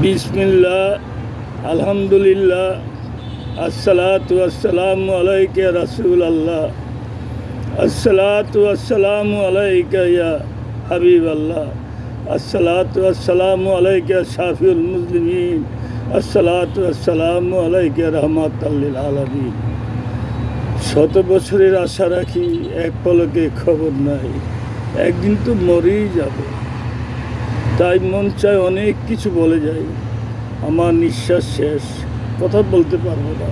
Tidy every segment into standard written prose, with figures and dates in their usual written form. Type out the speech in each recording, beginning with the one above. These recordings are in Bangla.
বিসমিল্লাহ, আলহামদুলিল্লাহ, আসসালাতু আসসালামু আলাইকা ইয়া রাসূলুল্লাহ, আসসালাতু আসসালামু আলাইকা ইয়া হাবিবাল্লাহ, আসসালাতু আসসালামু আলাইকা ইয়া শাফিউল মুসলিমিন, আসসালাতু আসসালামু আলাইকা ইয়া রাহমাতাল লিল আলামিন। শত বছরের আশা রাখি, এক পলকে খবর নাই, একদিন তো মরেই যাবে। তাই মন চায় অনেক কিছু বলে যাই, আমার নিঃশ্বাস শেষ, কথা বলতে পারবো না।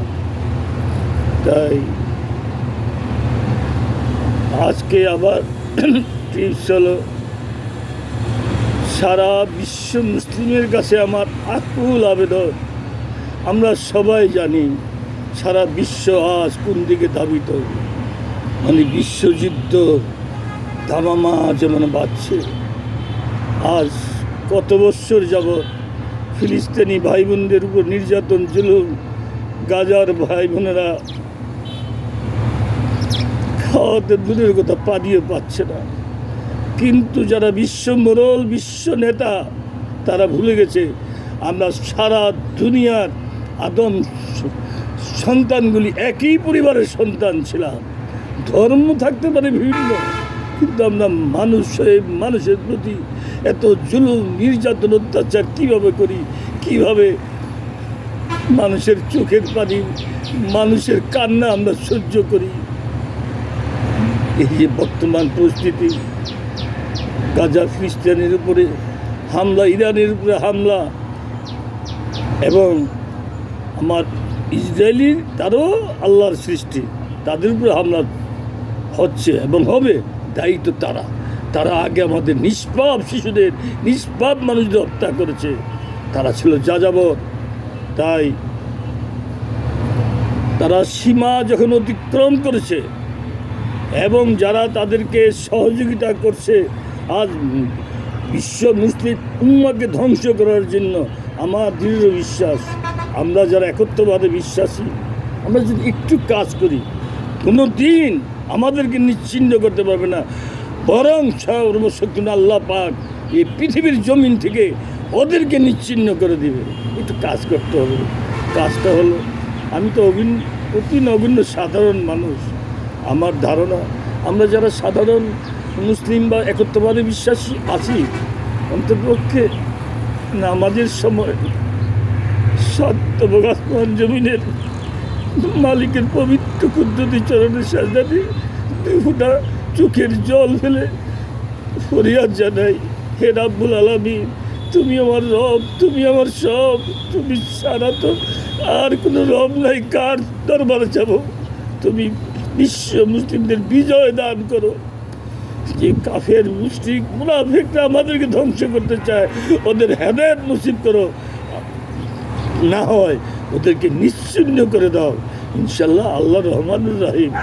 তাই আজকে আবার টিপস হলো, সারা বিশ্ব মুসলিমের কাছে আমার আকুল আবেদন। আমরা সবাই জানি সারা বিশ্ব আজ কোন দিকে ধাবিত, মানে বিশ্বযুদ্ধ দামামা যেমন বাড়ছে। আজ কত বৎসর যাবৎ ফিলিস্তিনি ভাই বোনদের উপর নির্যাতন, জুলুম, গাজার ভাই বোনেরা খাওয়াতে দূরের কথা পানিও পাচ্ছে না। কিন্তু যারা বিশ্ব মোড়ল, বিশ্ব নেতা, তারা ভুলে গেছে আমরা সারা দুনিয়ার আদম সন্তানগুলি একই পরিবারের সন্তান ছিলাম। ধর্ম থাকতে পারে ভিন্ন, কিন্তু আমরা মানুষের প্রতি এত জুলুম, নির্যাতন, অত্যাচার কীভাবে করি, কীভাবে মানুষের চোখের পানি, মানুষের কান্না আমরা সহ্য করি। এই যে বর্তমান পরিস্থিতি, গাজা ফিলিস্তিনের উপরে হামলা, ইরানের উপরে হামলা, এবং আমার ইসরায়েলি, তারও আল্লাহর সৃষ্টি, তাদের উপরে হামলা হচ্ছে এবং হবে। দায়ী তো তারা আগে আমাদের নিষ্পাপ শিশুদের, নিষ্পাপ মানুষদের হত্যা করেছে। তারা ছিল যাযাবর। তাই তারা সীমা যখন অতিক্রম করেছে এবং যারা তাদেরকে সহযোগিতা করছে, আজ বিশ্ব মুসলিম উম্মাহকে ধ্বংস করার জন্য, আমার দৃঢ় বিশ্বাস, আমরা যারা একত্ববাদে বিশ্বাসী, আমরা যদি একটু কাজ করি, কোনো দিন আমাদেরকে নিশ্চিহ্ন করতে পারবে না। বরং সর্বশক্তি আল্লাহ পাক এই পৃথিবীর জমিন থেকে ওদেরকে নিশ্চিহ্ন করে দিবে। একটু কাজ করতে হবে। কাজটা হলো, আমি তো অতি নগণ্য সাধারণ মানুষ। আমার ধারণা, আমরা যারা সাধারণ মুসলিম বা একত্ববাদে বিশ্বাসী আছি, অন্ততপক্ষে নামাজের সময় সত্যভোগ আসমান জমিনের মালিকের পবিত্র কুদরতি চরণের সাজদা দিয়ে 2 ফোঁটা চোখের জল ফেলে ফরিয়াদ জানাই, হে রাব্বুল আলামিন, তুমি আমার রব, তুমি আমার সব, তুমি ছাড়া তো আর কোনো রব নাই। কার দরবারে যাব? তুমি বিশ্ব মুসলিমদের বিজয় দান করো। যে কাফের, মুশরিক, মুনাফিকরা আমাদেরকে ধ্বংস করতে চায়, ওদের হেদায়েত নসিব করো। না হয় ওদেরকে নিশ্চিহ্ন করে দাও। ইনশাল্লাহ আল্লাহ রহমানুর রাহিম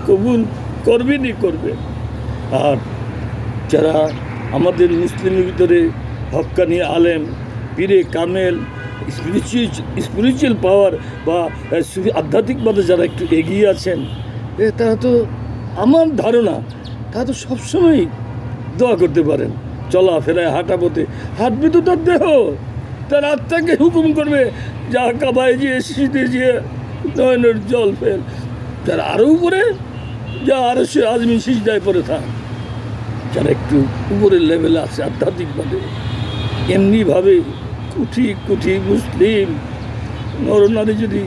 কবুল করবেনই করবে। আর যারা আমাদের মুসলিমের ভিতরে হক্কানি আলেম, পীরে কামেল, স্পিরিচুয়াল পাওয়ার বা আধ্যাত্মিকভাবে যারা একটু এগিয়ে আছেন, তারা তো, আমার ধারণা, তারা তো সবসময় দোয়া করতে পারেন। চলাফেরায়, হাঁটাপথে হাঁটবে তো তার দেহ, তার আত্মাকে হুকুম করবে, যা কাবায় গিয়ে শীতে গিয়ে নয়নের জল ফেল। যারা আরও উপরে, যা আরও সে আজমি সিজদায় পড়ে থাক। যারা একটু উপরের লেভেলে আছে আধ্যাত্মিকভাবে, এমনিভাবে কুঠি কুঠি মুসলিম নরনারী যদি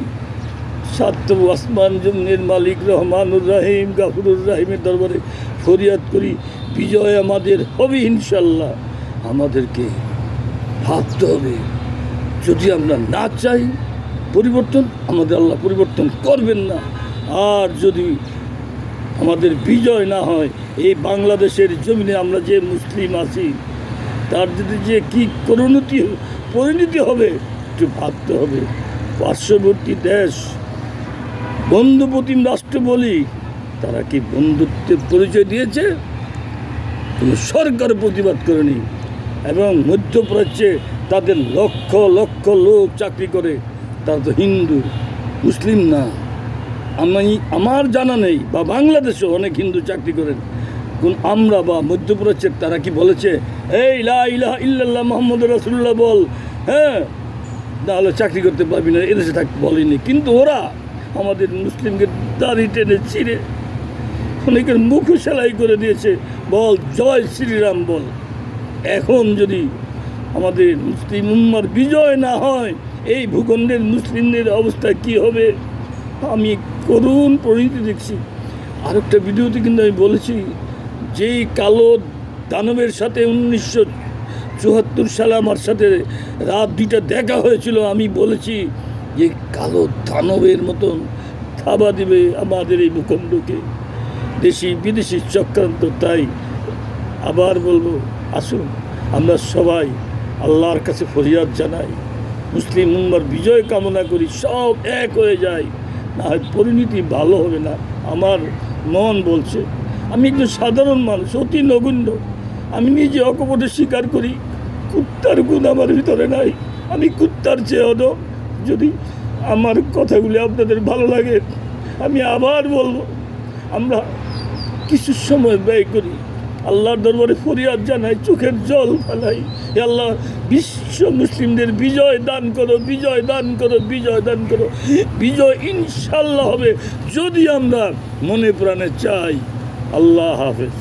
সাত্তব আসমান জমিনের মালিক রহমানুর রাহিম, গাফুরুর রাহিমের দরবারে ফরিয়াদ করি, বিজয় আমাদের হবে ইনশাল্লাহ। আমাদেরকে ভাবতে হবে, যদি আমরা না চাই পরিবর্তন, আমাদের আল্লাহ পরিবর্তন করবেন না। আর যদি আমাদের বিজয় না হয়, এই বাংলাদেশের জমিনে আমরা যে মুসলিম আছি, তার যদি যে কী পরিণতি হবে, একটু ভাবতে হবে। পার্শ্ববর্তী দেশ, বন্ধুপ্রতিম রাষ্ট্র বলি, তারা কি বন্ধুত্বের পরিচয় দিয়েছে? কোনো সরকার প্রতিবাদ করেনি। এবং মধ্যপ্রাচ্যে তাদের লক্ষ লক্ষ লোক চাকরি করে, তারা তো হিন্দু, মুসলিম না। আমার জানা নেই, বা বাংলাদেশেও অনেক হিন্দু চাকরি করেন। আমরা বা মধ্যপ্রাচ্যের তারা কি বলেছে, এই লা ইলাহা ইল্লাল্লাহ মুহাম্মাদুর রাসূলুল্লাহ বল, হ্যাঁ, নাহলে চাকরি করতে পারবি না, এদেশে থাকতে বলেনি। কিন্তু ওরা আমাদের মুসলিমকে দাড়ি টেনে ছিঁড়ে অনেকের মুখ সেলাই করে দিয়েছে, বল জয় শ্রীরাম বল। এখন যদি আমাদের মুসলিম উম্মার বিজয় না হয়, এই ভূখণ্ডের মুসলিমদের অবস্থা কি হবে আমি করুণ পরিণতি দেখছি। আরেকটা ভিডিওতে কিন্তু আমি বলেছি, যেই কালো দানবের সাথে 1974 সালে আমার সাথে রাত 2টা দেখা হয়েছিল, আমি বলেছি যে কালো দানবের মতন থাবা দিবে আমাদের এই ভূখণ্ডকে, দেশি বিদেশি চক্রান্ত। তাই আবার বলবো, আসুন আমরা সবাই আল্লাহর কাছে ফরিয়াদ জানাই, মুসলিম উম্মার বিজয় কামনা করি, সব এক হয়ে যায়, না হয় পরিণতি ভালো হবে না। আমার মন বলছে, আমি একজন সাধারণ মানুষ, অতি নগণ্য, আমি নিজে অকপটে স্বীকার করি কুত্তার গুণ আমার ভিতরে নাই, আমি কুত্তার চেয়ে অদম। যদি আমার কথাগুলি আপনাদের ভালো লাগে, আমি আবার বলবো, আমরা কিছু সময় ব্যয় করি, আল্লাহর দরবারে ফরিয়াদ জানাই, চোখের জল ফেলাই, হে আল্লাহ বিশ্ব মুসলিমদের বিজয় দান করো, বিজয় দান করো, বিজয় দান করো। বিজয় ইনশাল্লাহ হবে যদি আমরা মনে প্রাণে চাই। আল্লাহ হাফেজ।